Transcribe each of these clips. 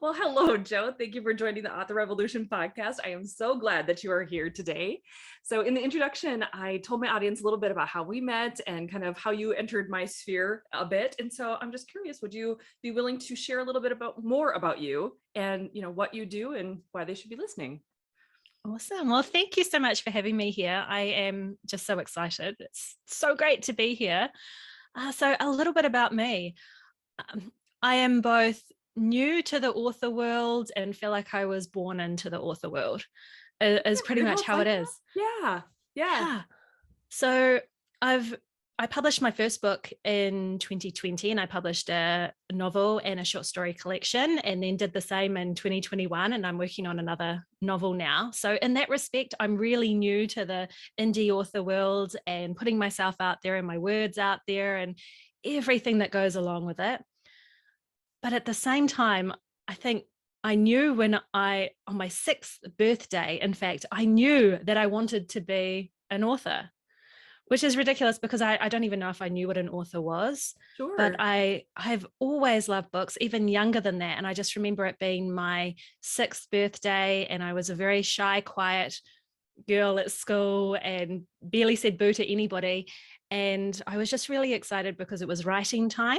Well, hello, Joe. Thank you for joining the Author Revolution podcast. I am so glad that you are here today. So, in the introduction, I told my audience a little bit about how we met and kind of how you entered my sphere a bit. And so, I'm just curious, would you be willing to share a little bit more about you and what you do and why they should be listening? Awesome. Well, thank you so much for having me here. I am just so excited. It's so great to be here. So, a little bit about me. I am both new to the author world and feel like I was born into the author world, is Have pretty you ever much felt how it like is. that? Yeah. Yeah. So I published my first book in 2020, and I published a novel and a short story collection, and then did the same in 2021. And I'm working on another novel now. So in that respect, I'm really new to the indie author world and putting myself out there and my words out there and everything that goes along with it. But at the same time, I think I knew on my 6th birthday, in fact, I knew that I wanted to be an author, which is ridiculous because I don't even know if I knew what an author was. But Sure. I've always loved books, even younger than that. And I just remember it being my 6th birthday, and I was a very shy, quiet girl at school and barely said boo to anybody. And I was just really excited because it was writing time.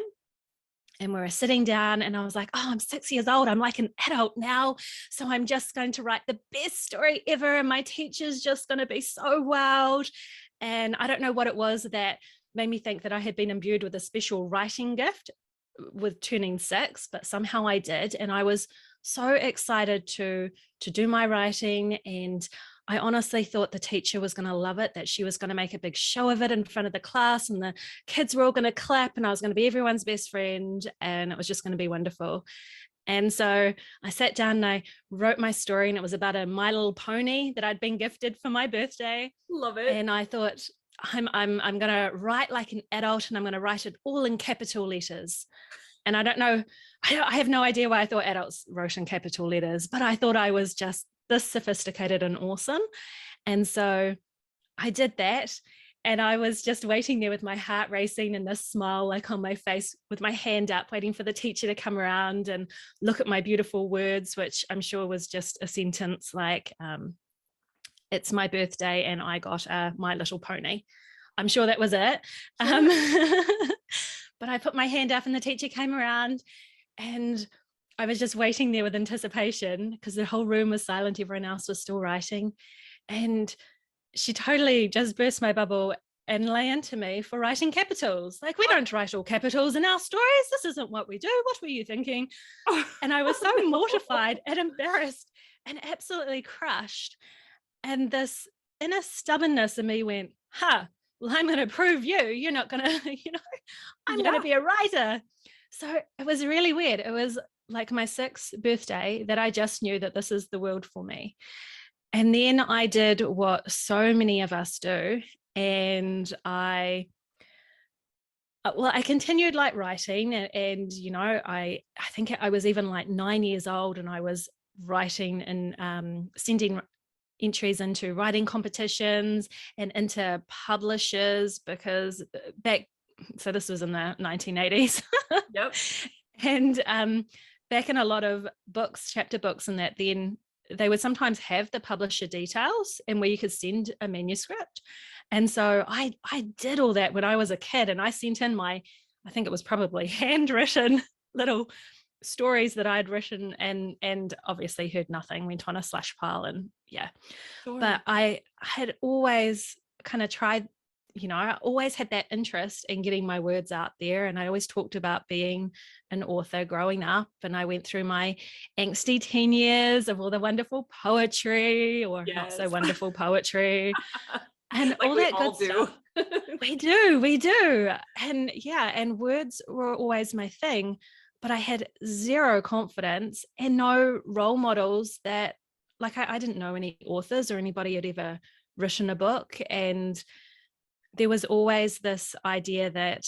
And we were sitting down, and I was like, oh, I'm 6 years old. I'm like an adult now. So I'm just going to write the best story ever. And my teacher's just going to be so wowed. And I don't know what it was that made me think that I had been imbued with a special writing gift with turning 6, but somehow I did. And I was so excited to do my writing. And I honestly thought the teacher was going to love it, that she was going to make a big show of it in front of the class, and the kids were all going to clap, and I was going to be everyone's best friend, and it was just going to be wonderful. And so I sat down and I wrote my story, and it was about a My Little Pony that I'd been gifted for my birthday. Love it. And I thought, I'm going to write like an adult, and I'm going to write it all in capital letters. And I don't know, I have no idea why I thought adults wrote in capital letters, but I thought I was just this sophisticated and awesome. And so I did that. And I was just waiting there with my heart racing and this smile like on my face with my hand up, waiting for the teacher to come around and look at my beautiful words, which I'm sure was just a sentence like, it's my birthday and I got a My Little Pony. I'm sure that was it. Sure. But I put my hand up and the teacher came around, and I was just waiting there with anticipation because the whole room was silent. Everyone else was still writing. And she totally just burst my bubble and lay into me for writing capitals. Like, we don't write all capitals in our stories. This isn't what we do. What were you thinking? And I was so mortified and embarrassed and absolutely crushed. And this inner stubbornness in me went, well, I'm going to prove you're not going to, I'm going to Yeah. be a writer. So it was really weird. It was like my 6th birthday that I just knew that this is the world for me. And then I did what so many of us do. And I continued like writing, and I think I was even like 9 years old, and I was writing and sending entries into writing competitions and into publishers because so this was in the 1980s. Yep. And back in a lot of books, chapter books, and that, then they would sometimes have the publisher details and where you could send a manuscript. And so I did all that when I was a kid, and I sent in I think it was probably handwritten little stories that I'd written, and obviously heard nothing, went on a slush pile, and yeah. Sure. But I had always kind of tried, I always had that interest in getting my words out there. And I always talked about being an author growing up. And I went through my angsty teen years of all the wonderful poetry or not so Yes. wonderful poetry and Like all we that all good do. stuff. We do. And yeah, and words were always my thing, but I had zero confidence and no role models that, like, I didn't know any authors or anybody had ever written a book. And there was always this idea that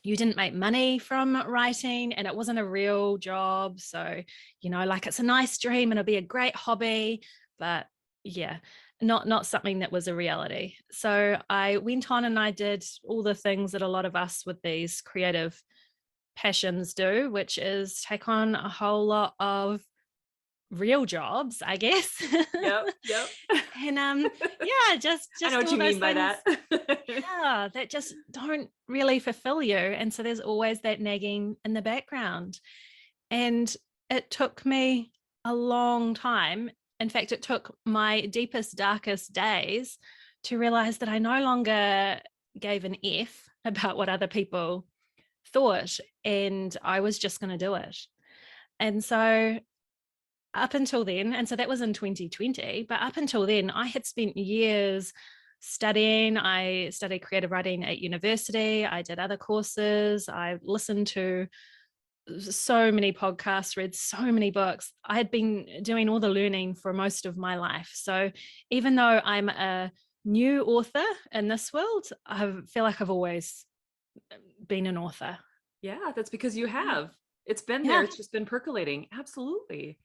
you didn't make money from writing and it wasn't a real job. So, like, it's a nice dream and it'll be a great hobby, but yeah, not something that was a reality. So I went on and I did all the things that a lot of us with these creative passions do, which is take on a whole lot of real jobs, I guess. Yep. Yep. And yeah, I know just what all you those mean by things, that. yeah, that just don't really fulfill you. And so there's always that nagging in the background. And it took me a long time. In fact, it took my deepest, darkest days to realize that I no longer gave an F about what other people thought, and I was just going to do it. And so up until then, and so that was in 2020, but up until then, I had spent years studying. I studied creative writing at university. I did other courses. I listened to so many podcasts, read so many books. I had been doing all the learning for most of my life. So even though I'm a new author in this world, I feel like I've always been an author. Yeah, that's because you Yeah. have. It's been there. Yeah. It's just been percolating. Absolutely.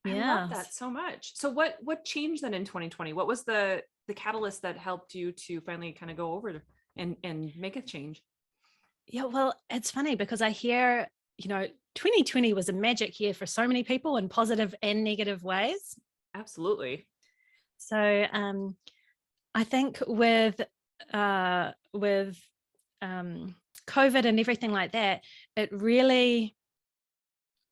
I love Yes. that so much. So what changed then in 2020? What was the catalyst that helped you to finally kind of go over and make a change? Yeah. Well, it's funny because I hear, 2020 was a magic year for so many people in positive and negative ways. Absolutely. So I think with COVID and everything like that, it really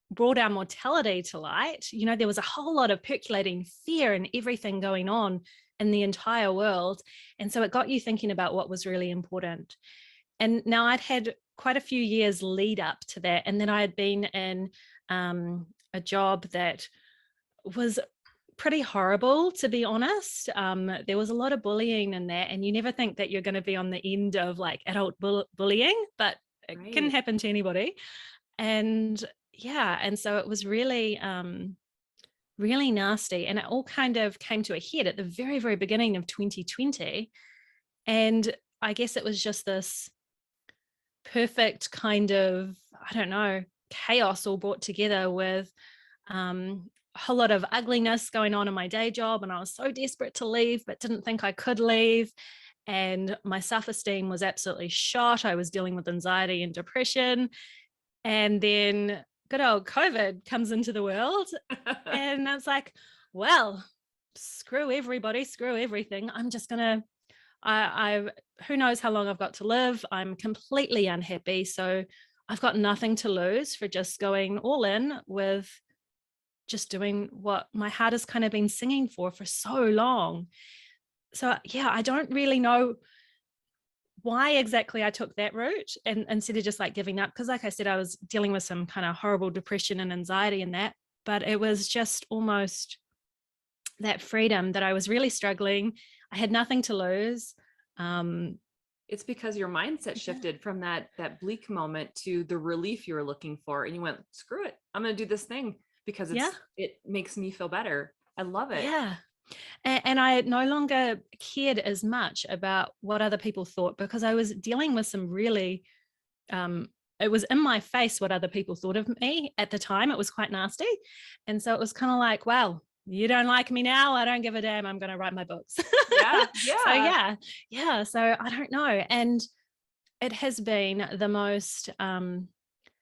brought our mortality to light. There was a whole lot of percolating fear and everything going on in the entire world. And so it got you thinking about what was really important. And now I'd had quite a few years lead up to that. And then I had been in a job that was pretty horrible, to be honest. There was a lot of bullying in that, and you never think that you're going to be on the end of like adult bullying, but it can Right. happen to anybody. And yeah, and so it was really really nasty, and it all kind of came to a head at the very, very beginning of 2020. And I guess it was just this perfect kind of, I don't know, chaos all brought together with a whole lot of ugliness going on in my day job. And I was so desperate to leave, but didn't think I could leave. And my self-esteem was absolutely shot. I was dealing with anxiety and depression. And then good old COVID comes into the world. And it's like, well, screw everybody, screw everything. I'm just going to, I who knows how long I've got to live. I'm completely unhappy. So I've got nothing to lose for just going all in with just doing what my heart has kind of been singing for so long. So yeah, I don't really know why exactly I took that route, and instead of just like giving up, because like I said, I was dealing with some kind of horrible depression and anxiety and that, but it was just almost that freedom that I was really struggling. I had nothing to lose. It's because your mindset Yeah. shifted from that bleak moment to the relief you were looking for, and you went, screw it, I'm going to do this thing because Yeah. it makes me feel better. I love it. Yeah. And I no longer cared as much about what other people thought, because I was dealing with some really, it was in my face what other people thought of me at the time. It was quite nasty. And so it was kind of like, well, you don't like me now, I don't give a damn, I'm going to write my books. Yeah. So Yeah. yeah. So I don't know. And it has been the most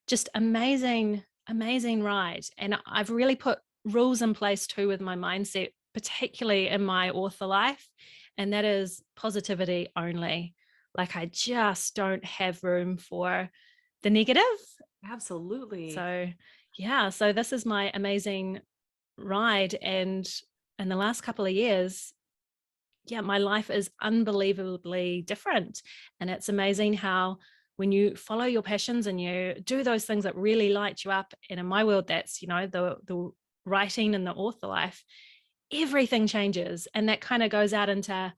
just amazing ride. And I've really put rules in place too with my mindset, particularly in my author life. And that is positivity only. Like I just don't have room for the negative. Absolutely. So yeah, so this is my amazing ride. And in the last couple of years, yeah, my life is unbelievably different. And it's amazing how when you follow your passions and you do those things that really light you up, and in my world, that's, the writing and the author life, everything changes. And that kind of goes out into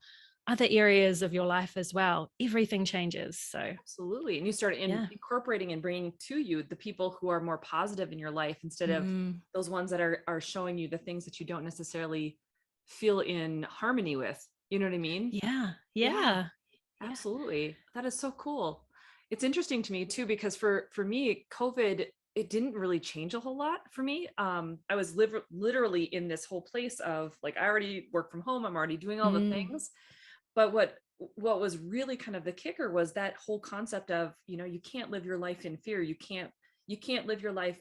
other areas of your life as well. Everything changes. So Absolutely. And you start yeah. incorporating and bringing to you the people who are more positive in your life instead of those ones that are showing you the things that you don't necessarily feel in harmony with. You know what I mean? Yeah. Yeah, Yeah. Yeah. absolutely. That is so cool. It's interesting to me too, because for me, COVID, it didn't really change a whole lot for me. I was literally in this whole place of like, I already work from home. I'm already doing all the Mm. things. But what was really kind of the kicker was that whole concept of, you can't live your life in fear. You can't you can't live your life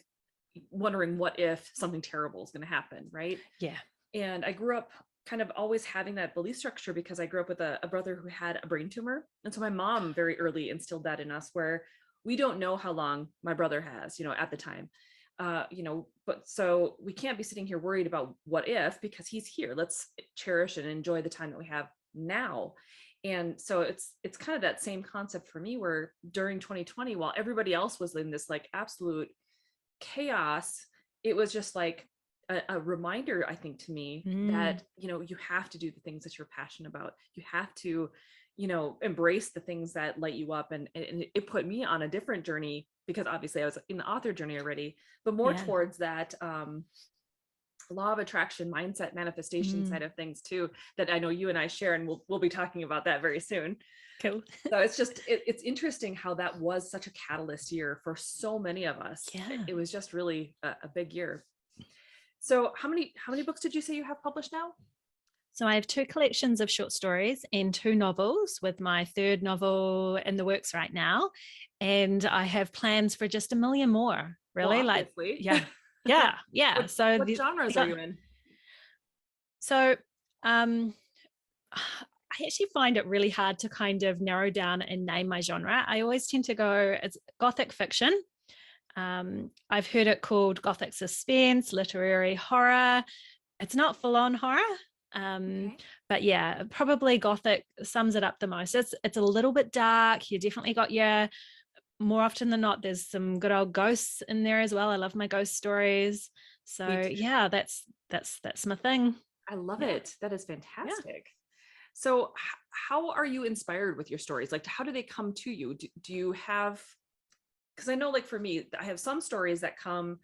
wondering what if something terrible is going to happen, right? Yeah. And I grew up kind of always having that belief structure because I grew up with a brother who had a brain tumor. And so my mom very early instilled that in us, where we don't know how long my brother has, at the time. But so we can't be sitting here worried about what if, because he's here. Let's cherish and enjoy the time that we have now. And so it's kind of that same concept for me, where during 2020, while everybody else was in this like absolute chaos, it was just like a reminder, I think, to me that, you have to do the things that you're passionate about. You have to, embrace the things that light you up. And it put me on a different journey, because obviously I was in the author journey already, but more towards that law of attraction, mindset, manifestation side of things too, that I know you and I share, and we'll be talking about that very soon. Cool. So it's interesting how that was such a catalyst year for so many of us. Yeah. It was just really a big year. So how many books did you say you have published now? So I have 2 collections of short stories and 2 novels, with my 3rd novel in the works right now. And I have plans for just a million more, really. Well, obviously. Yeah. So what genres are you in? So I actually find it really hard to kind of narrow down and name my genre. I always tend to go, it's Gothic fiction. I've heard it called Gothic suspense, literary horror. It's not full-on horror. But yeah, probably Gothic sums it up the most. It's a little bit dark. You definitely got more often than not, there's some good old ghosts in there as well. I love my ghost stories. So yeah, that's my thing. I love it. That is fantastic. Yeah. So how are you inspired with your stories? Like, how do they come to you? Do you have, because I know, like, for me, I have some stories that come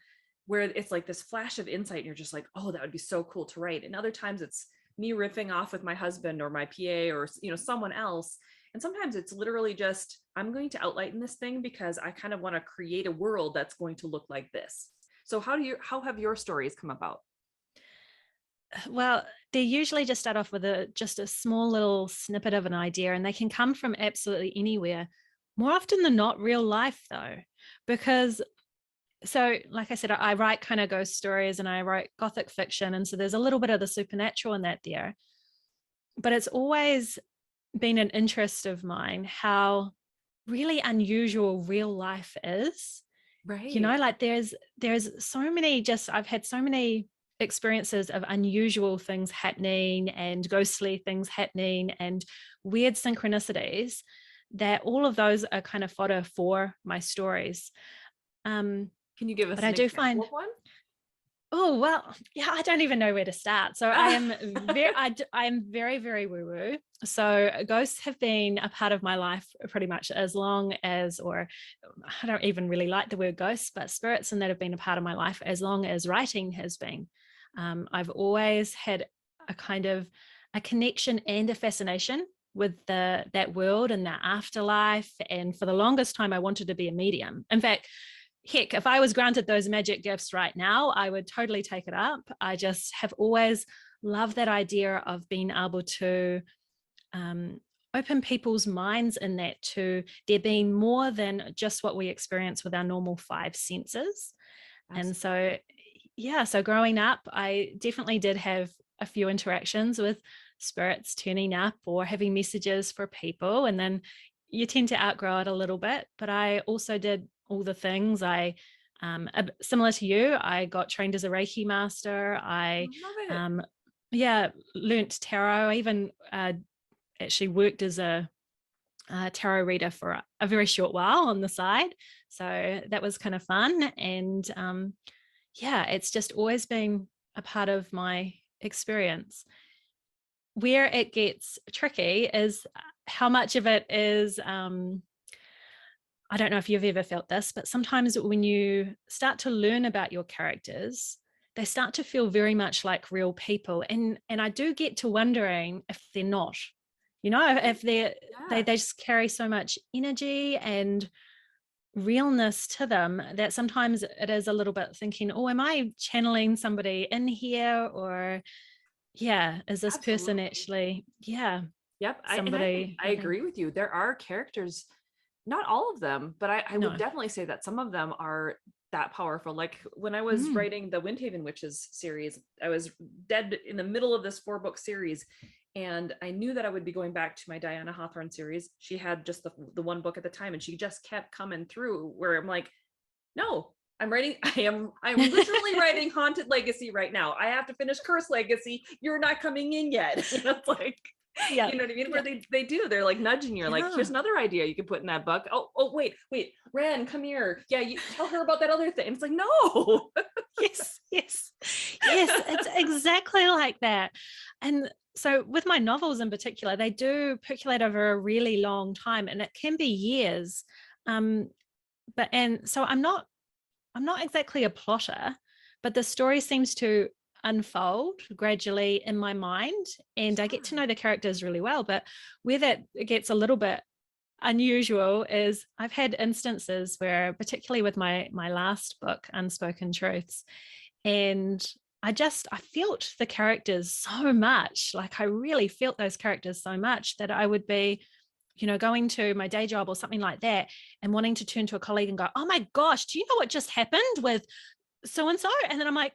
where it's like this flash of insight and you're just like, oh, that would be so cool to write. And other times it's me riffing off with my husband or my PA or, someone else. And sometimes it's literally just, I'm going to outline this thing because I kind of want to create a world that's going to look like this. So how have your stories come about? Well, they usually just start off with just a small little snippet of an idea, and they can come from absolutely anywhere. More often than not, real life though, because so like I said, I write kind of ghost stories and I write Gothic fiction. And so there's a little bit of the supernatural in that there, but it's always been an interest of mine how really unusual real life is. Right. Like there's so many, I've had so many experiences of unusual things happening and ghostly things happening and weird synchronicities, that all of those are kind of fodder for my stories. Can you give us an example of one? Oh, well, yeah, I don't even know where to start. So I am very, very woo-woo. So ghosts have been a part of my life pretty much as long as, or I don't even really like the word ghosts, but spirits, and that have been a part of my life as long as writing has been. I've always had a kind of a connection and a fascination with that world and that afterlife. And for the longest time, I wanted to be a medium. In fact, heck, if I was granted those magic gifts right now, I would totally take it up. I just have always loved that idea of being able to open people's minds in that to there being more than just what we experience with our normal 5 senses. Absolutely. And so, yeah, so growing up, I definitely did have a few interactions with spirits turning up or having messages for people. And then you tend to outgrow it a little bit. But I also did all the things. I similar to you, I got trained as a Reiki master. I learnt tarot. I even actually worked as a tarot reader for a very short while on the side. So that was kind of fun. And it's just always been a part of my experience. Where it gets tricky is how much of it is I don't know if you've ever felt this, but sometimes when you start to learn about your characters, they start to feel very much like real people. And I do get to wondering if they're not, if they just carry so much energy and realness to them that sometimes it is a little bit thinking, oh, am I channeling somebody in here? Or is this person actually, Yep. somebody? I agree with you. There are characters Not all of them, but I No. would definitely say that some of them are that powerful. Like when I was writing the Windhaven Witches series, I was dead in the middle of this 4-book series, and I knew that I would be going back to my Diana Hawthorne series. She had just the one book at the time, and she just kept coming through where I'm like, no, I'm literally writing Haunted Legacy right now. I have to finish Curse Legacy. You're not coming in yet. It's like, Yeah. you know what I mean? Yeah. Where they do, they're like nudging you, like, here's Yeah. another idea you can put in that book. Oh, wait, Ren, come here. Yeah, you tell her about that other thing. It's like, no. Yes. It's exactly like that. And so with my novels in particular, they do percolate over a really long time, and it can be years. So I'm not exactly a plotter, but the story seems to unfold gradually in my mind, and I get to know the characters really well. But where that gets a little bit unusual is I've had instances where, particularly with my last book, Unspoken Truths, and I felt the characters so much. Like I really felt those characters so much that I would be, going to my day job or something like that and wanting to turn to a colleague and go, oh my gosh, do you know what just happened with so and so? And then I'm like,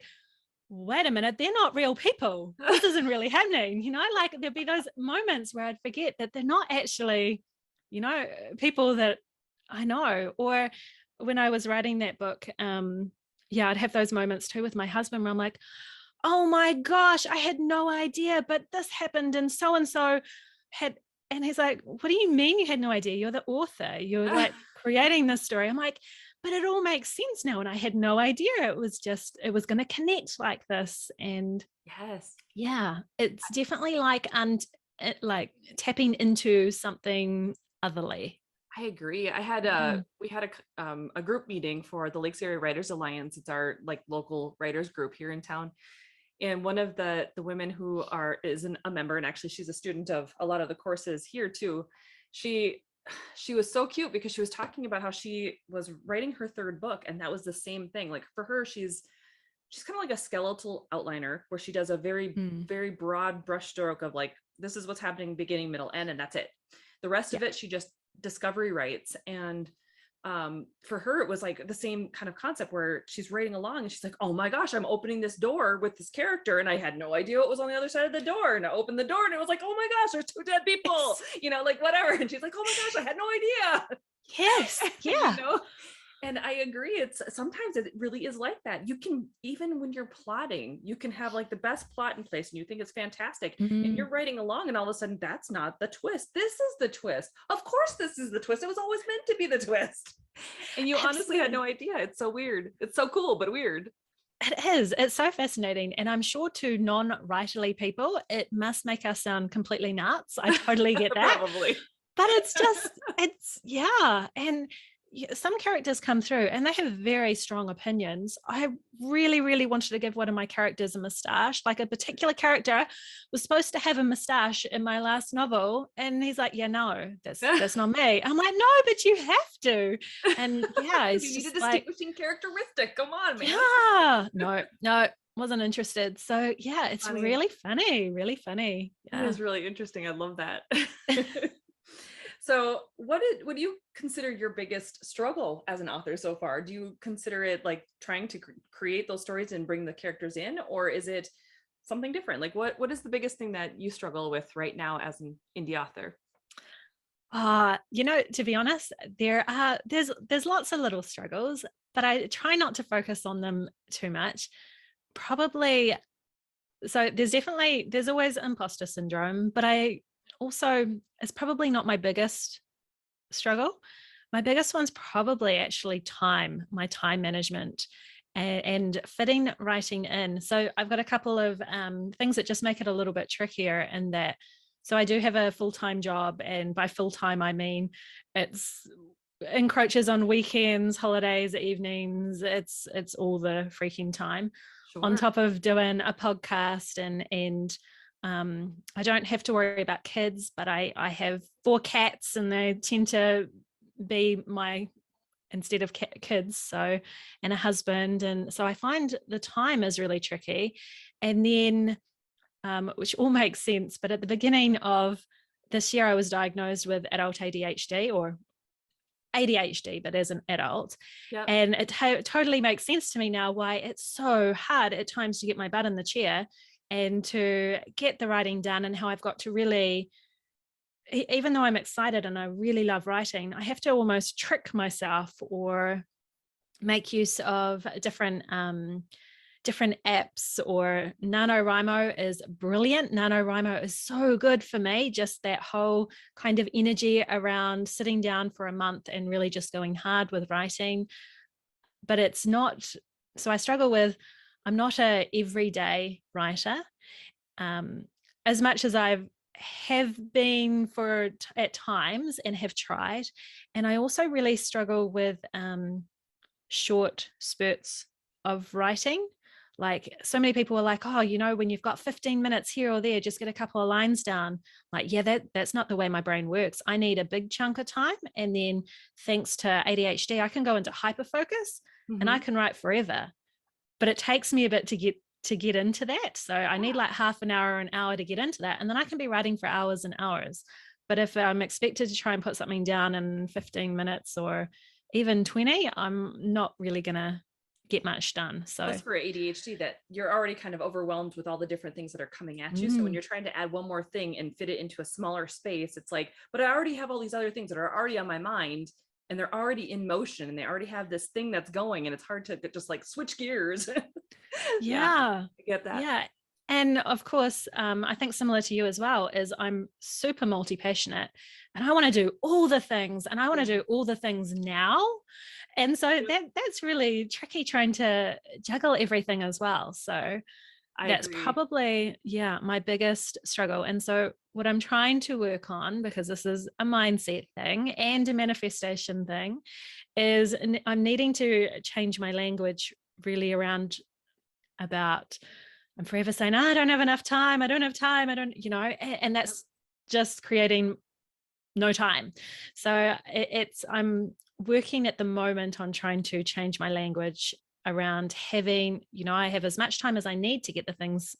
wait a minute, they're not real people. This isn't really happening. Like there'd be those moments where I'd forget that they're not actually, people that I know. Or when I was writing that book, I'd have those moments too with my husband where I'm like, oh my gosh, I had no idea, but this happened and so had. And he's like, what do you mean you had no idea? You're the author. You're like creating this story. I'm like, but it all makes sense now. And I had no idea it was going to connect like this. And Yes. yeah, it's definitely like tapping into something otherly. I agree. We had a group meeting for the Lakes Area Writers Alliance. It's our like local writers group here in town. And one of the women who is a member, and actually she's a student of a lot of the courses here too. She was so cute because she was talking about how she was writing her 3rd book, and that was the same thing. Like for her, she's kind of like a skeletal outliner where she does a very, very broad brushstroke of like, this is what's happening beginning, middle, end, and that's it. The rest of it, she just discovery writes. And for her, it was like the same kind of concept where she's writing along and she's like, oh my gosh, I'm opening this door with this character and I had no idea what was on the other side of the door, and I opened the door and it was like, oh my gosh, there's 2 dead people, like whatever. And she's like, oh my gosh, I had no idea. Yes. Yeah. And I agree. It's sometimes it really is like that. You can, even when you're plotting, you can have like the best plot in place and you think it's fantastic, and you're writing along and all of a sudden that's not the twist. This is the twist. Of course, this is the twist. It was always meant to be the twist. And you honestly had no idea. It's so weird. It's so cool, but weird. It is. It's so fascinating. And I'm sure to non-writerly people, it must make us sound completely nuts. I totally get that. Probably. But and some characters come through and they have very strong opinions. I really, really wanted to give one of my characters a mustache. Like a particular character was supposed to have a mustache in my last novel. And he's like, yeah, no, that's not me. I'm like, no, but you have to. And yeah, it's you just need a distinguishing characteristic. Come on, man. Yeah, no, wasn't interested. So yeah, it's funny. Really funny. Yeah. That is really interesting. I love that. So what do you consider your biggest struggle as an author so far? Do you consider it like trying to create those stories and bring the characters in, or is it something different? Like what is the biggest thing that you struggle with right now as an indie author? To be honest, there's lots of little struggles, but I try not to focus on them too much. Probably, so there's always imposter syndrome, but it's probably not my biggest struggle. My biggest one's probably actually my time management and fitting writing in. So I've got a couple of things that just make it a little bit trickier in that. So I do have a full-time job, and by full-time, I mean it's encroaches on weekends, holidays, evenings. It's all the freaking time. Sure. On top of doing a podcast and I don't have to worry about kids, but I have 4 cats and they tend to be my instead of kids, so, and a husband. And so I find the time is really tricky. And then, which all makes sense, but at the beginning of this year, I was diagnosed with adult ADHD, or ADHD, but as an adult. Yep. And it totally makes sense to me now why it's so hard at times to get my butt in the chair and to get the writing done, and how I've got to really, even though I'm excited and I really love writing, I have to almost trick myself or make use of different apps. Or NaNoWriMo is brilliant. NaNoWriMo is so good for me, just that whole kind of energy around sitting down for a month and really just going hard with writing. But it's not, so I struggle with, I'm not a everyday writer, as much as I have been at times and have tried. And I also really struggle with short spurts of writing. Like, so many people are like, oh, when you've got 15 minutes here or there, just get a couple of lines down. Like, yeah, that's not the way my brain works. I need a big chunk of time. And then thanks to ADHD, I can go into hyper focus and I can write forever. But it takes me a bit to get into that. So I need like half an hour or an hour to get into that. And then I can be writing for hours and hours. But if I'm expected to try and put something down in 15 minutes or even 20, I'm not really going to get much done. So that's for ADHD, that you're already kind of overwhelmed with all the different things that are coming at you. So when you're trying to add one more thing and fit it into a smaller space, it's like, but I already have all these other things that are already on my mind and they're already in motion and they already have this thing that's going, and it's hard to just like switch gears. Yeah, I get that. Yeah. And of course, I think similar to you as well, is I'm super multi-passionate and I want to do all the things, and I want to do all the things now. And so that's really tricky, trying to juggle everything as well. So that's probably, my biggest struggle. And so what I'm trying to work on, because this is a mindset thing and a manifestation thing, is I'm needing to change my language really around about, I'm forever saying, I don't have enough time. I don't have time. I don't, and that's just creating no time. So I'm working at the moment on trying to change my language around having, I have as much time as I need to get the things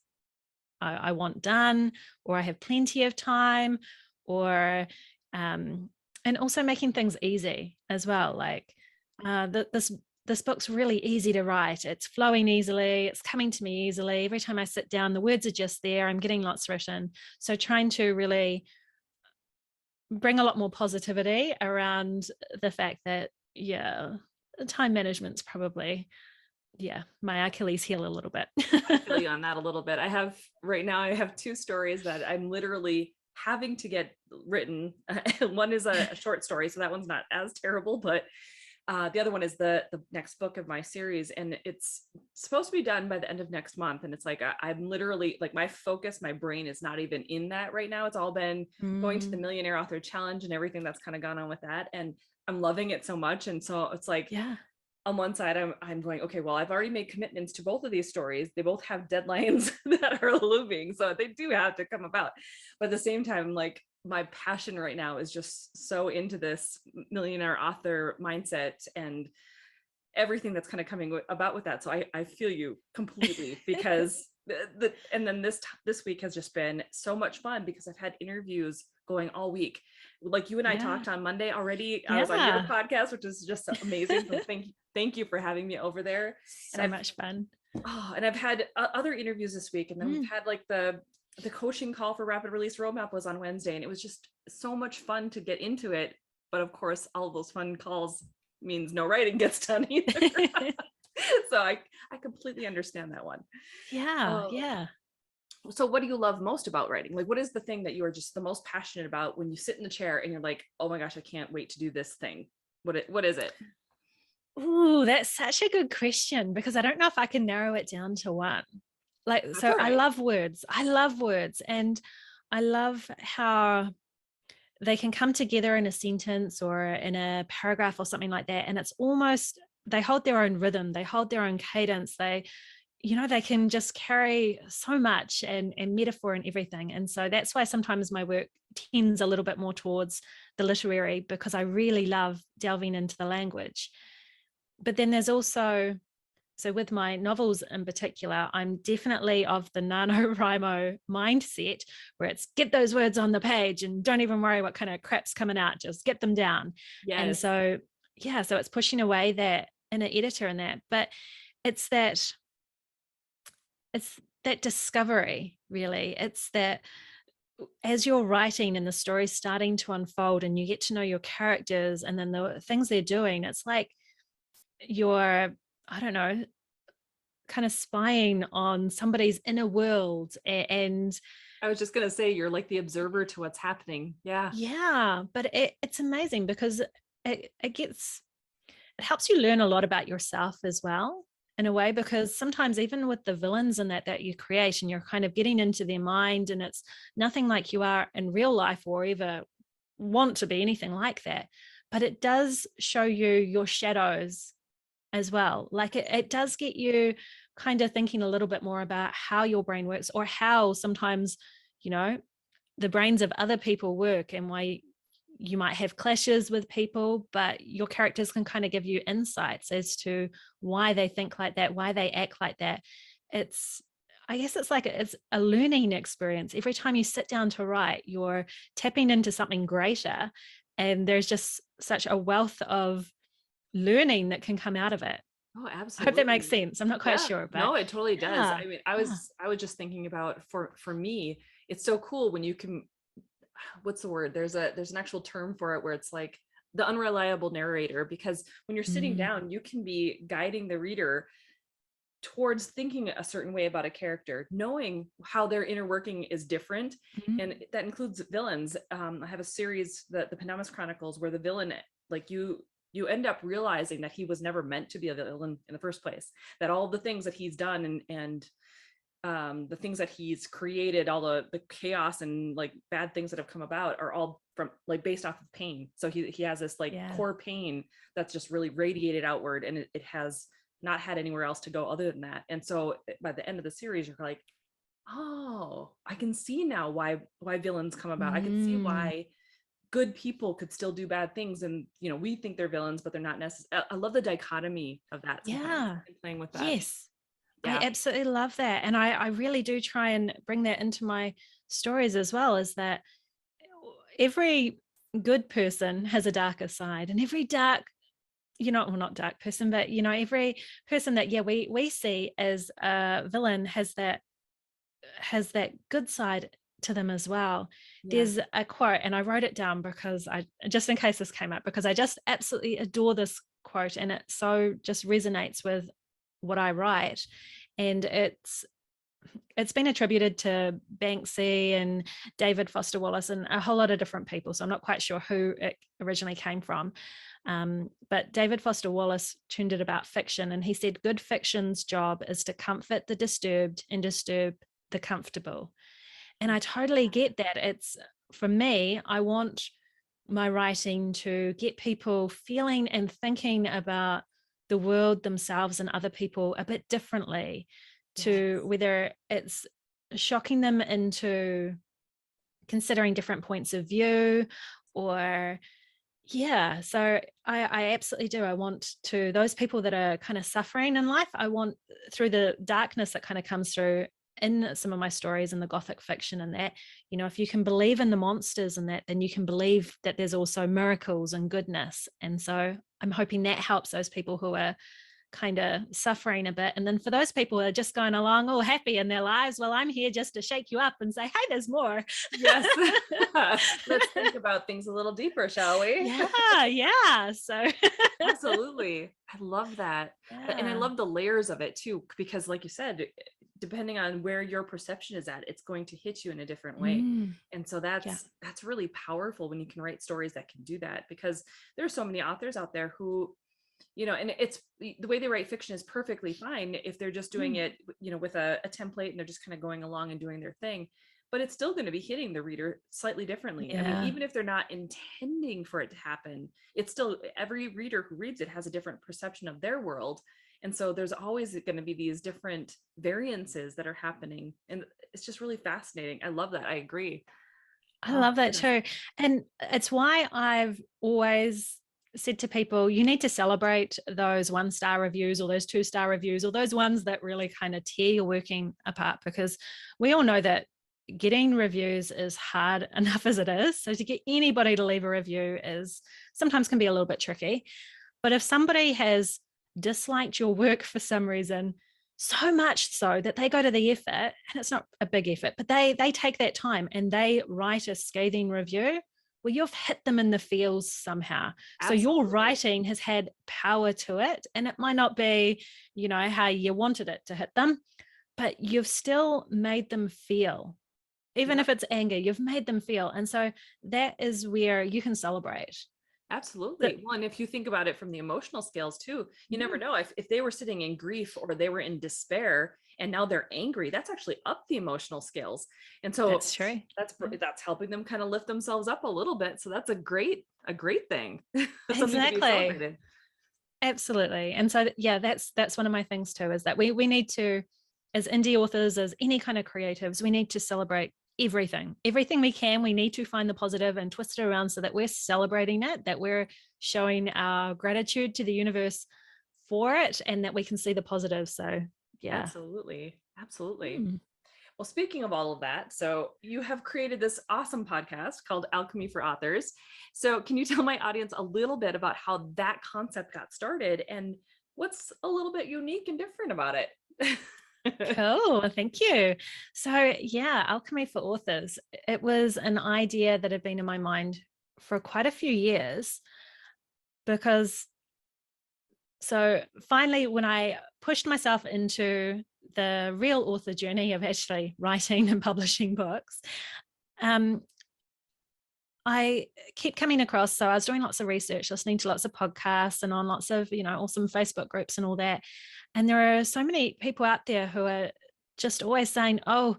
I want done, or I have plenty of time, or, and also making things easy as well. Like this book's really easy to write. It's flowing easily. It's coming to me easily. Every time I sit down, the words are just there. I'm getting lots written. So trying to really bring a lot more positivity around the fact that, time management's probably, my Achilles heel a little bit. I feel you on that a little bit. I have 2 stories that I'm literally having to get written. One is a short story, so that one's not as terrible, but the other one is the next book of my series, and it's supposed to be done by the end of next month. And it's like, I'm literally like, my focus, my brain is not even in that right now. It's all been going to the Millionaire Author Challenge and everything that's kind of gone on with that. And I'm loving it so much. And so it's like, on one side, I'm going, okay, well, I've already made commitments to both of these stories. They both have deadlines that are looming, so they do have to come about. But at the same time, like, my passion right now is just so into this millionaire author mindset and everything that's kind of coming about with that. So I feel you completely, because and then this week has just been so much fun, because I've had interviews going all week. Like, you and I talked on Monday already. I was on your podcast, which is just amazing. So thank you for having me over there. So much fun. Oh, and I've had other interviews this week, and then we've had like the coaching call for Rapid Release Roadmap was on Wednesday, and it was just so much fun to get into it. But of course, all of those fun calls means no writing gets done either. So I completely understand that one. Yeah. So what do you love most about writing? Like, what is the thing that you are just the most passionate about when you sit in the chair and you're like, oh my gosh, I can't wait to do this thing? What is it? Ooh, that's such a good question, because I don't know if I can narrow it down to one. Like, That's so all right. I love words. And I love how they can come together in a sentence or in a paragraph or something like that. And it's almost, they hold their own rhythm. They hold their own cadence. They can just carry so much and metaphor and everything. And so that's why sometimes my work tends a little bit more towards the literary, because I really love delving into the language. But then there's also so with my novels in particular, I'm definitely of the NaNoWriMo mindset where it's get those words on the page and don't even worry what kind of crap's coming out, just get them down. And Yes. so, yeah, so it's pushing away that inner editor and that, but it's that, it's that discovery, really. It's that as you're writing and the story's starting to unfold and you get to know your characters and then the things they're doing, it's like you're, I don't know, kind of spying on somebody's inner world. And I was just going to say, you're like the observer to what's happening. Yeah. yeah, but it's amazing because it helps you learn a lot about yourself as well, in a way, because sometimes even with the villains and that you create and you're kind of getting into their mind and it's nothing like you are in real life or ever want to be anything like that, but it does show you your shadows as well. Like it does get you kind of thinking a little bit more about how your brain works, or how sometimes, you know, the brains of other people work, and why you might have clashes with people, but your characters can kind of give you insights as to why they think like that, why they act like that. It's, I guess it's like it's a learning experience. Every time you sit down to write, you're tapping into something greater, and there's just such a wealth of learning that can come out of it. Oh, I hope that makes absolutely. sense. I'm not quite Yeah. sure, but No, it totally does. yeah, I mean, yeah. I was just thinking about for me, it's so cool when you can, what's the word? There's an actual term for it where it's like the unreliable narrator, because when you're sitting Mm, down, you can be guiding the reader towards thinking a certain way about a character, knowing how their inner working is different. mm, And that includes villains. I have a series, the Pendamis Chronicles, where the villain, like you end up realizing that he was never meant to be a villain in the first place, that all the things that he's done and the things that he's created, all the chaos and like bad things that have come about are all from like based off of pain. So he has this like yeah. core pain that's just really radiated outward, and it has not had anywhere else to go other than that. And so by the end of the series, you're like, oh, I can see now why villains come about. I can see Mm, why good people could still do bad things, and we think they're villains, but they're not necessarily. I love the dichotomy of that sometimes, yeah. and playing with that. Yes. I Yeah. absolutely love that. And I really do try and bring that into my stories as well, is that every good person has a darker side, and every dark, well, not dark person, but every person that, yeah, we see as a villain has that good side to them as well. Yeah. There's a quote, and I wrote it down because I, just in case this came up, because I just absolutely adore this quote, and it so just resonates with what I write. And it's been attributed to Banksy and David Foster Wallace and a whole lot of different people. So I'm not quite sure who it originally came from. But David Foster Wallace tuned it about fiction, and he said, good fiction's job is to comfort the disturbed and disturb the comfortable. And I totally get that. It's, for me, I want my writing to get people feeling and thinking about the world, themselves, and other people a bit differently, Yes. to whether it's shocking them into considering different points of view, or yeah. So I absolutely do. I want to, those people that are kind of suffering in life, I want, through the darkness that kind of comes through in some of my stories and the gothic fiction and that, if you can believe in the monsters and that, then you can believe that there's also miracles and goodness. And so I'm hoping that helps those people who are kind of suffering a bit. And then for those people who are just going along all happy in their lives, well, I'm here just to shake you up and say, hey, there's more. Yes. Let's think about things a little deeper, shall we? Yeah. So Absolutely. I love that. And I yeah. love the layers of it too, because like you said, depending on where your perception is at, it's going to hit you in a different way. Mm, And so yeah. that's really powerful when you can write stories that can do that, because there's so many authors out there who, and it's the way they write fiction is perfectly fine if they're just doing Mm, it, with a template, and they're just kind of going along and doing their thing, but it's still going to be hitting the reader slightly differently. I mean, yeah. even if they're not intending for it to happen, it's still, every reader who reads it has a different perception of their world. And so there's always going to be these different variances that are happening. And it's just really fascinating. I love that. I agree. I Oh, love that goodness. too. And it's why I've always said to people, you need to celebrate those 1-star reviews or those 2-star reviews or those ones that really kind of tear your working apart, because we all know that getting reviews is hard enough as it is. So to get anybody to leave a review is sometimes can be a little bit tricky. But if somebody has disliked your work for some reason, so much so that they go to the effort, and it's not a big effort, but they take that time and they write a scathing review, well, you've hit them in the feels somehow. So your Absolutely. writing has had power to it, and it might not be, how you wanted it to hit them, but you've still made them feel. Even Yep. if it's anger, you've made them feel. And so that is where you can celebrate. Absolutely. Well, and if you think about it from the emotional scales too, you never know if they were sitting in grief or they were in despair and now they're angry, that's actually up the emotional scales. And so That's true. that's helping them kind of lift themselves up a little bit. So that's a great thing. That's something to be Exactly. celebrated. Absolutely. And so, yeah, that's one of my things too, is that we need to, as indie authors, as any kind of creatives, we need to celebrate everything we can. We need to find the positive and twist it around so that we're celebrating it, that we're showing our gratitude to the universe for it, and that we can see the positive. So yeah. Absolutely. Well, speaking of all of that, so you have created this awesome podcast called Alchemy for Authors. So can you tell my audience a little bit about how that concept got started and what's a little bit unique and different about it? Cool. Thank you. So, yeah, Alchemy for Authors. It was an idea that had been in my mind for quite a few years, because finally, when I pushed myself into the real author journey of actually writing and publishing books, I kept coming across, so I was doing lots of research, listening to lots of podcasts and on lots of, awesome Facebook groups and all that. And there are so many people out there who are just always saying, oh,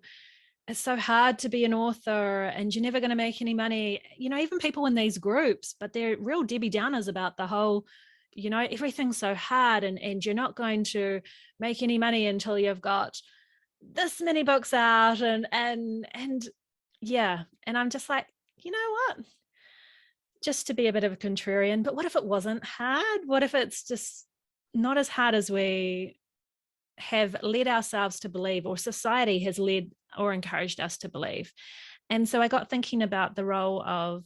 it's so hard to be an author and you're never going to make any money. Even people in these groups, but they're real Debbie Downers about the whole, everything's so hard and you're not going to make any money until you've got this many books out and yeah. And I'm just like, you know what? Just to be a bit of a contrarian, but what if it wasn't hard? What if it's just not as hard as we have led ourselves to believe, or society has led or encouraged us to believe? And so I got thinking about the role of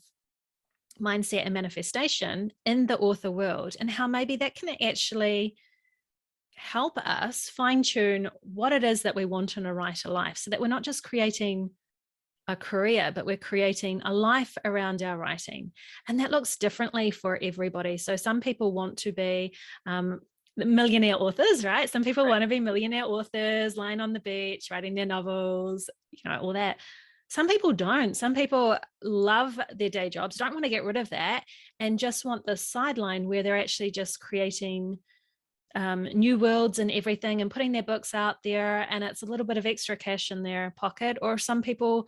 mindset and manifestation in the author world, and how maybe that can actually help us fine tune what it is that we want in a writer life, so that we're not just creating a career, but we're creating a life around our writing. And that looks differently for everybody. So some people want to be millionaire authors, right? Some people want to be millionaire authors, lying on the beach, writing their novels, all that. Some people don't. Some people love their day jobs, don't want to get rid of that, and just want the sideline where they're actually just creating new worlds and everything and putting their books out there, and it's a little bit of extra cash in their pocket. Or some people,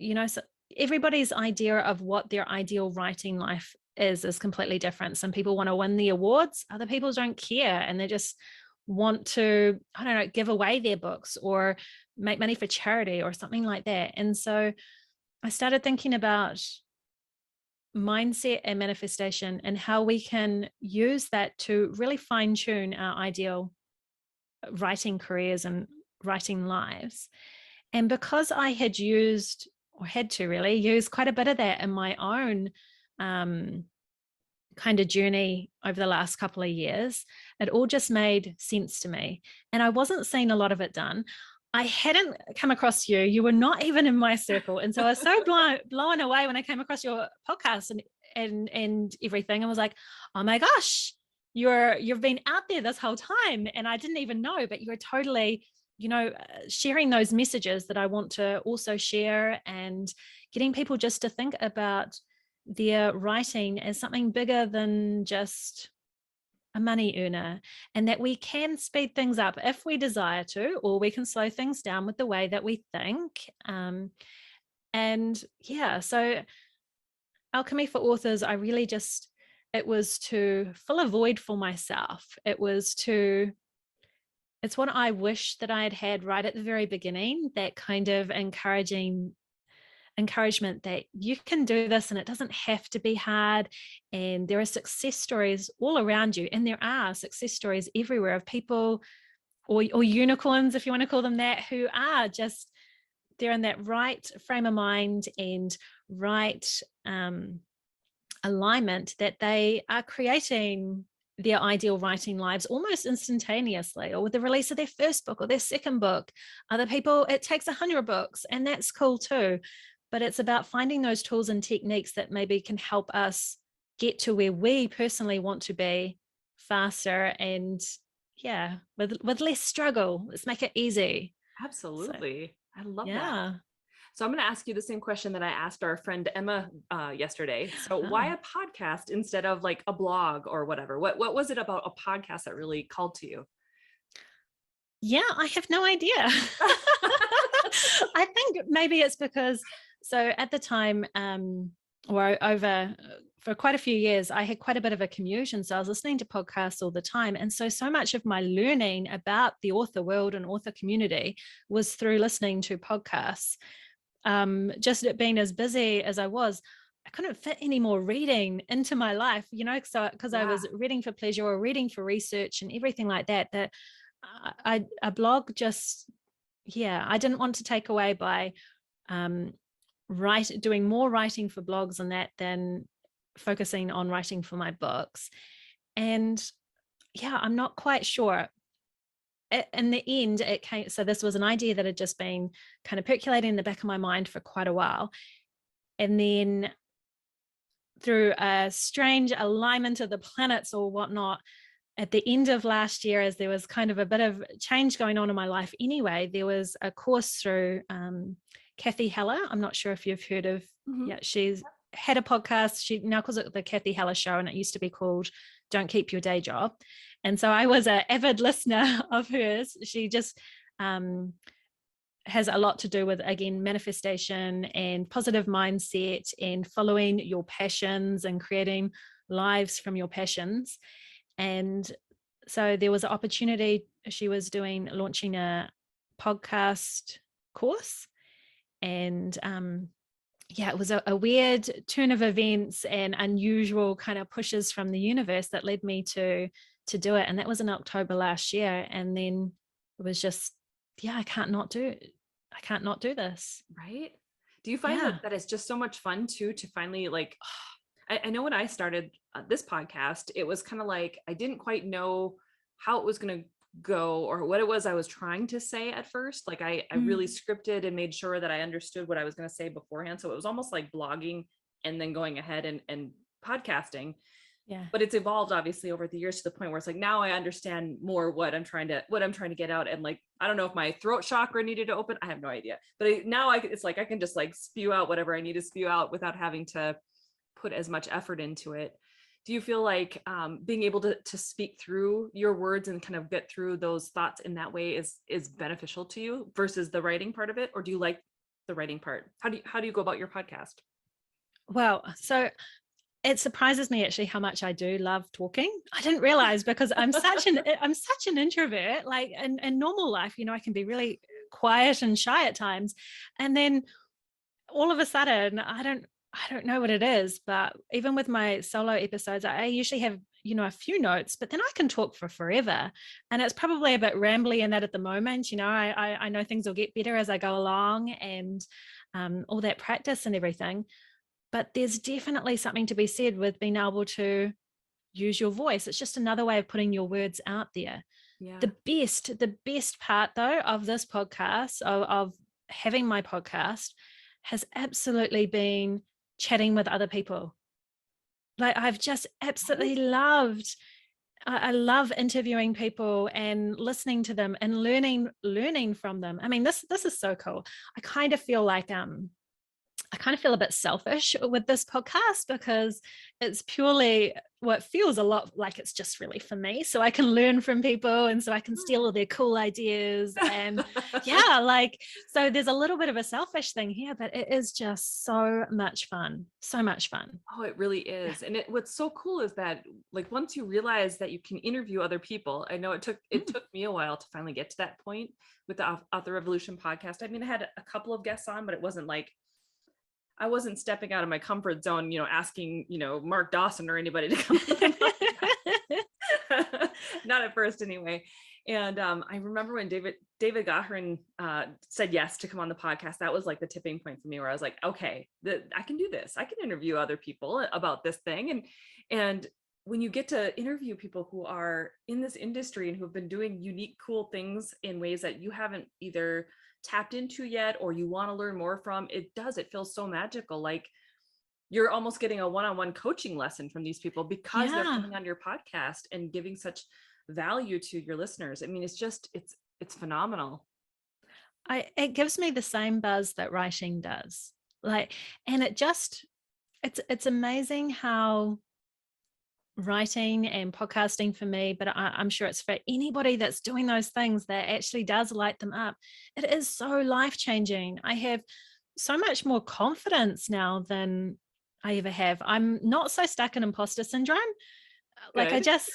so everybody's idea of what their ideal writing life is completely different. Some people want to win the awards, other people don't care, and they just want to, I don't know, give away their books or make money for charity or something like that. And so I started thinking about mindset and manifestation and how we can use that to really fine tune our ideal writing careers and writing lives. And because I had used, or had to really use, quite a bit of that in my own kind of journey over the last couple of years, it all just made sense to me. And I wasn't seeing a lot of it done. I hadn't come across you. You were not even in my circle. And so I was so blown away when I came across your podcast and everything. I was like, oh my gosh, you've been out there this whole time. And I didn't even know, but you're totally, sharing those messages that I want to also share, and getting people just to think about their writing as something bigger than just a money earner, and that we can speed things up if we desire to, or we can slow things down with the way that we think. And yeah, so Alchemy for Authors, I really just, it was to fill a void for myself. It's what I wish that I had had right at the very beginning, that kind of encouraging encouragement that you can do this and it doesn't have to be hard. And there are success stories all around you. And there are success stories everywhere of people or unicorns, if you want to call them that, who are just, they're in that right frame of mind and right alignment that they are creating their ideal writing lives almost instantaneously, or with the release of their first book or their second book. Other people, it takes 100 books, and that's cool too. But it's about finding those tools and techniques that maybe can help us get to where we personally want to be faster and with less struggle. Let's make it easy. Absolutely. So, I love that. yeah. So I'm going to ask you the same question that I asked our friend Emma yesterday. So why a podcast instead of like a blog or whatever? What was it about a podcast that really called to you? Yeah, I have no idea. I think maybe it's because, so at the time, or over for quite a few years, I had quite a bit of a commute. And so I was listening to podcasts all the time. And so much of my learning about the author world and author community was through listening to podcasts. Just being as busy as I was, I couldn't fit any more reading into my life, so because I was reading for pleasure or reading for research and everything like that, a blog just, I didn't want to take away by doing more writing for blogs and that than focusing on writing for my books. And I'm not quite sure. In the end, it came, so this was an idea that had just been kind of percolating in the back of my mind for quite a while. And then through a strange alignment of the planets or whatnot, at the end of last year, as there was kind of a bit of change going on in my life anyway, there was a course through Cathy Heller. I'm not sure if you've heard of, she's had a podcast. She now calls it the Cathy Heller Show, and it used to be called Don't Keep Your Day Job. And so I was an avid listener of hers. She just has a lot to do with, again, manifestation and positive mindset and following your passions and creating lives from your passions. And so there was an opportunity. She was launching a podcast course. And it was a weird turn of events and unusual kind of pushes from the universe that led me to do it. And that was in October last year. And then it was just, I can't not do this. Right. Do you find that it's just so much fun too, to finally like, I know when I started this podcast, it was kind of like, I didn't quite know how it was going to go or what it was I was trying to say at first. Like I really scripted and made sure that I understood what I was going to say beforehand. So it was almost like blogging and then going ahead and podcasting. Yeah. But it's evolved obviously over the years to the point where it's like, now I understand more what I'm trying to get out. And like, I don't know if my throat chakra needed to open. I have no idea. But now it's like, I can just like spew out whatever I need to spew out without having to put as much effort into it. Do you feel like being able to speak through your words and kind of get through those thoughts in that way is beneficial to you versus the writing part of it? Or do you like the writing part? How do you go about your podcast? Well, so it surprises me actually how much I do love talking. I didn't realize, because I'm such an introvert. Like in normal life, I can be really quiet and shy at times. And then all of a sudden, I don't know what it is, but even with my solo episodes, I usually have, a few notes, but then I can talk for forever. And it's probably a bit rambly in that at the moment. I know things will get better as I go along and all that practice and everything. But there's definitely something to be said with being able to use your voice. It's just another way of putting your words out there. Yeah. The best part though of this podcast, of having my podcast, has absolutely been chatting with other people. Like I've just absolutely loved, I love interviewing people and listening to them and learning from them. I mean, this is so cool. I kind of feel like a bit selfish with this podcast, because it's purely what feels a lot like it's just really for me. So I can learn from people, and so I can steal all their cool ideas. And so there's a little bit of a selfish thing here, but it is just so much fun. So much fun. Oh, it really is. And what's so cool is that like, once you realize that you can interview other people, I know it took me a while to finally get to that point with the Author Revolution podcast. I mean, I had a couple of guests on, but it wasn't like I wasn't stepping out of my comfort zone, asking, Mark Dawson or anybody to come on my podcast. Not at first anyway. And I remember when David Gahrin said yes to come on the podcast. That was like the tipping point for me, where I was like, okay, I can do this. I can interview other people about this thing. And when you get to interview people who are in this industry and who have been doing unique, cool things in ways that you haven't either tapped into yet or you want to learn more from, it feels so magical. Like you're almost getting a one-on-one coaching lesson from these people because they're coming on your podcast and giving such value to your listeners. I mean, it's phenomenal. It gives me the same buzz that writing does. Like, and it's amazing how writing and podcasting for me, but I'm sure it's for anybody that's doing those things, that actually does light them up. It is so life-changing. I have so much more confidence now than I ever have. I'm not so stuck in imposter syndrome. Like Good. I just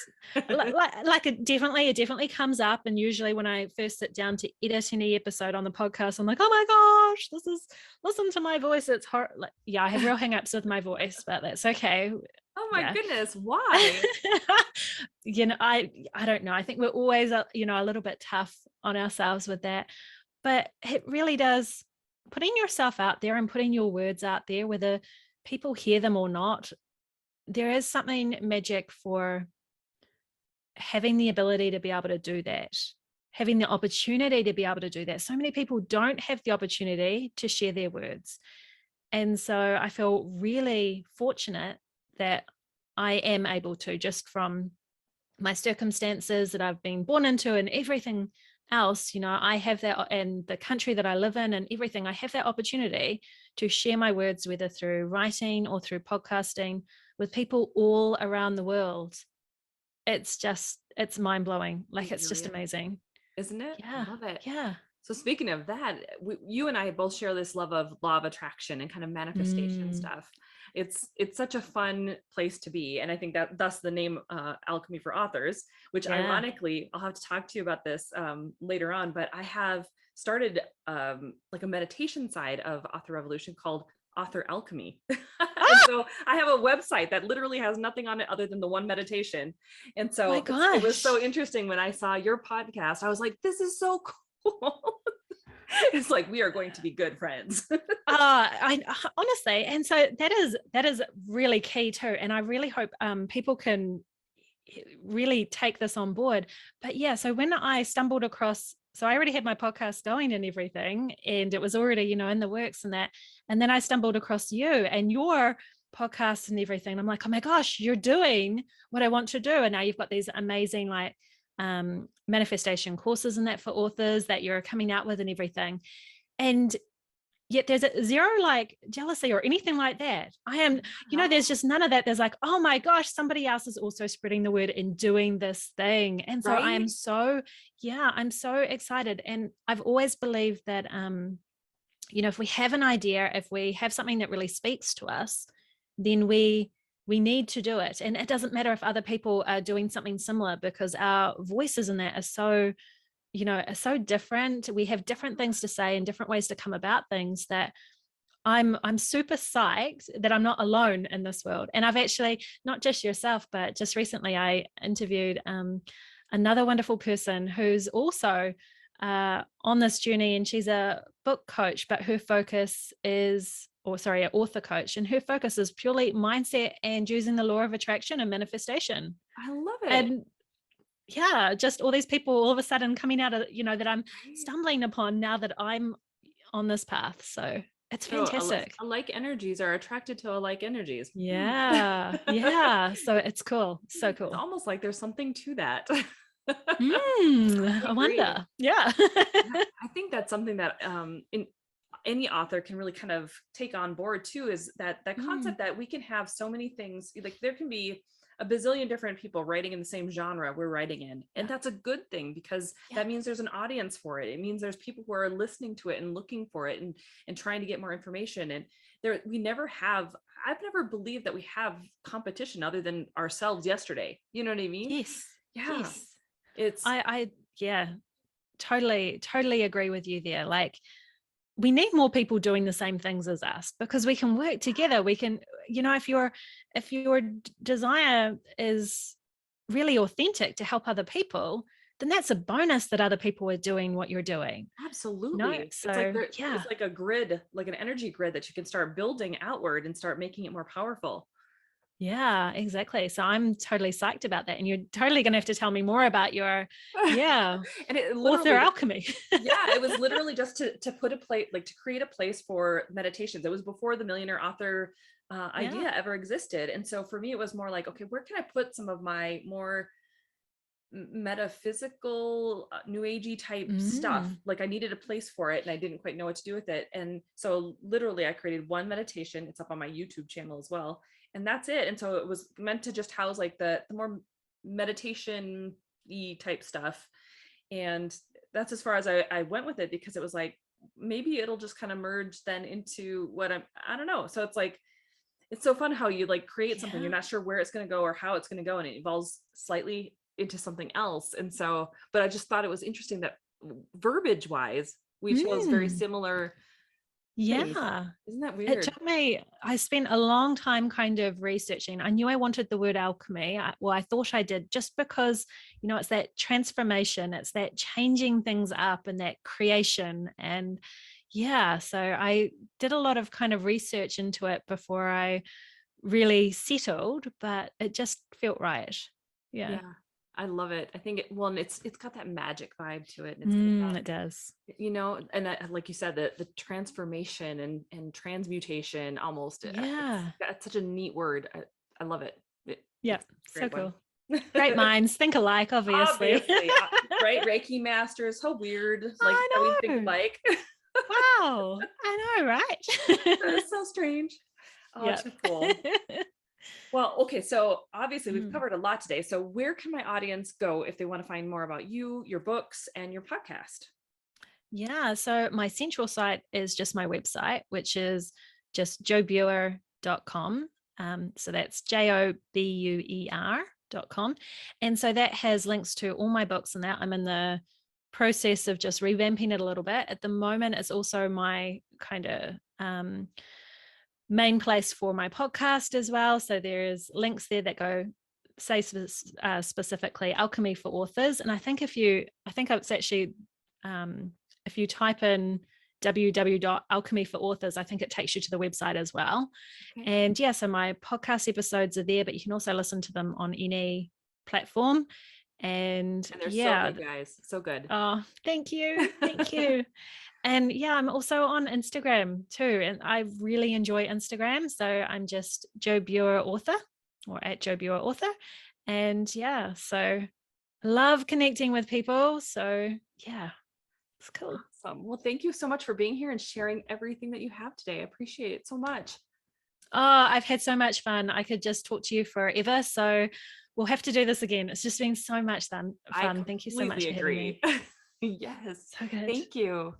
like it definitely comes up. And usually when I first sit down to edit any episode on the podcast, I'm like, oh my gosh, listen to my voice. It's hard. Like, yeah, I have real hangups with my voice, but that's okay. Oh my goodness, why? I don't know. I think we're always, a little bit tough on ourselves with that, but it really does, putting yourself out there and putting your words out there, whether people hear them or not, there is something magic for having the ability to be able to do that, having the opportunity to be able to do that. So many people don't have the opportunity to share their words. And so I feel really fortunate that I am able to, just from my circumstances that I've been born into and everything else, I have that, and the country that I live in and everything, I have that opportunity to share my words, whether through writing or through podcasting, with people all around the world. It's mind-blowing. Like, it's just amazing. Isn't it? Yeah. I love it. Yeah. So speaking of that, you and I both share this love of law of attraction and kind of manifestation stuff. It's such a fun place to be. And I think that thus the name Alchemy for Authors, which ironically, I'll have to talk to you about this later on, but I have started like a meditation side of Author Revolution called Author Alchemy. And so I have a website that literally has nothing on it other than the one meditation. And so it was so interesting when I saw your podcast. I was like, this is so cool. It's like, we are going to be good friends. I honestly, and so that is really key too. And I really hope people can really take this on board. But yeah, so when I stumbled across, so I already had my podcast going and everything, and it was already, in the works and that. And then I stumbled across you and your podcast and everything. I'm like, oh my gosh, you're doing what I want to do. And now you've got these amazing manifestation courses and that for authors that you're coming out with and everything. And yet there's zero jealousy or anything like that. I am, there's just none of that. There's like, oh my gosh, somebody else is also spreading the word and doing this thing. And so I'm so excited. And I've always believed that, if we have an idea, if we have something that really speaks to us, then we need to do it. And it doesn't matter if other people are doing something similar, because our voices in that are so, are so different. We have different things to say and different ways to come about things, that I'm super psyched that I'm not alone in this world. And I've actually, not just yourself, but just recently I interviewed another wonderful person who's also on this journey, and she's a book coach, but her focus is, an author coach, and her focus is purely mindset and using the law of attraction and manifestation. I love it. And yeah, just all these people all of a sudden coming out of, that I'm stumbling upon now that I'm on this path. So it's fantastic. Alike energies are attracted to alike energies. Yeah. Yeah. So it's cool. So cool. It's almost like there's something to that. I wonder. Yeah. I think that's something that in any author can really kind of take on board too, is that concept that we can have so many things, like there can be a bazillion different people writing in the same genre we're writing in. And that's a good thing, because that means there's an audience for it. It means there's people who are listening to it and looking for it and trying to get more information. And I've never believed that we have competition other than ourselves yesterday. You know what I mean? Yes. Yeah. Yes. It's I totally agree with you there. Like, we need more people doing the same things as us, because we can work together. We can, if your desire is really authentic to help other people, then that's a bonus that other people are doing what you're doing. Absolutely. So yeah. It's like a grid, like an energy grid that you can start building outward and start making it more powerful. Yeah, exactly. So I'm totally psyched about that. And you're totally going to have to tell me more about your, yeah, And it author literally, alchemy. yeah, it was literally just to put a place, like to create a place for meditations. It was before the Millionaire author idea ever existed. And so for me, it was more like, okay, where can I put some of my more metaphysical, new agey type stuff? Like I needed a place for it and I didn't quite know what to do with it. And so literally I created one meditation. It's up on my YouTube channel as well. And that's it. And so it was meant to just house like the more meditation-y type stuff. And that's as far as I went with it, because it was like, maybe it'll just kind of merge then into what I don't know. So it's like, it's so fun how you like create something, you're not sure where it's going to go or how it's going to go, and it evolves slightly into something else. And so, but I just thought it was interesting that verbiage wise, we chose very similar things. Yeah. Isn't that It weird? took me, I spent a long time kind of researching. I knew I wanted the word alchemy. I thought I did, just because, it's that transformation, it's that changing things up and that creation. And yeah, so I did a lot of kind of research into it before I really settled, but it just felt right. Yeah. I love it. I think and it's got that magic vibe to it. And it's got that, It does. and like you said, the transformation and transmutation almost. Yeah. That's such a neat word. I love it. Yeah. It's a So great cool. one. Great minds think alike, obviously. Right? Reiki masters, how weird. Like I that we think know. alike. Wow. I know, right? That is so strange. Oh, Yeah. too cool. Well, okay, so obviously we've Mm. covered a lot today. So where can my audience go if they want to find more about you, your books, and your podcast? Yeah. So my central site is just my website, which is just jobuer.com. So that's JOBUER.com. And so that has links to all my books and that. I'm in the process of just revamping it a little bit. At the moment, it's also my kind of main place for my podcast as well. So there's links there that go say specifically alchemy for authors. And I think it's actually, if you type in www.alchemyforauthors, I think it takes you to the website as well. Okay. And yeah, so my podcast episodes are there, but you can also listen to them on any platform. And they're so good, guys. So good. Oh, thank you. Thank you. And yeah, I'm also on Instagram too. And I really enjoy Instagram. So I'm just Jo Buer Author, or at Jo Buer Author. And yeah, so love connecting with people. So yeah, it's cool. Awesome. Well, thank you so much for being here and sharing everything that you have today. I appreciate it so much. Oh, I've had so much fun. I could just talk to you forever. So we'll have to do this again. It's just been so much fun. Thank you so much for having me. Yes. So good. Thank you.